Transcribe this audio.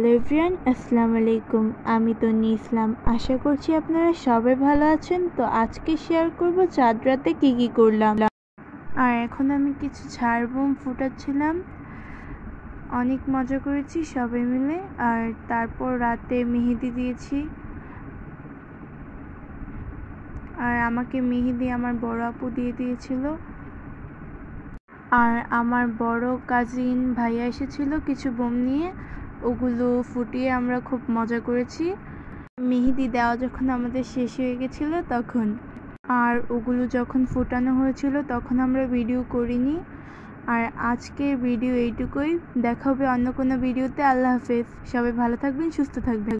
Hello everyone, আসসালামু আলাইকুম। আমি তন্নি ইসলাম। আশা করছি আপনারা সবাই ভালো আছেন। তো আজকে শেয়ার করব চাঁদ রাতে কী করলাম। আর এখন আমি কিছু ঝাড় বোম ফুটাচ্ছিলাম, অনেক মজা করেছি সবাই মিলে। আর তারপর রাতে মেহেদি দিয়েছি। আর আমাকে মেহেদি আমার বড় আপু দিয়ে দিয়েছিল। আর আমার বড় কাজিন ভাইয়া এসেছিল কিছু বোম নিয়ে, ওগুলো ফুটিয়ে আমরা খুব মজা করেছি। মেহেদি দেওয়া যখন আমাদের শেষ হয়ে গেছিল তখন, আর ওগুলো যখন ফুটানো হয়েছিল তখন আমরা ভিডিও করিনি। আর আজকের ভিডিও এইটুকুই, দেখা হবে অন্য কোনো ভিডিওতে। আল্লাহ হাফেজ, সবাই ভালো থাকবেন, সুস্থ থাকবেন।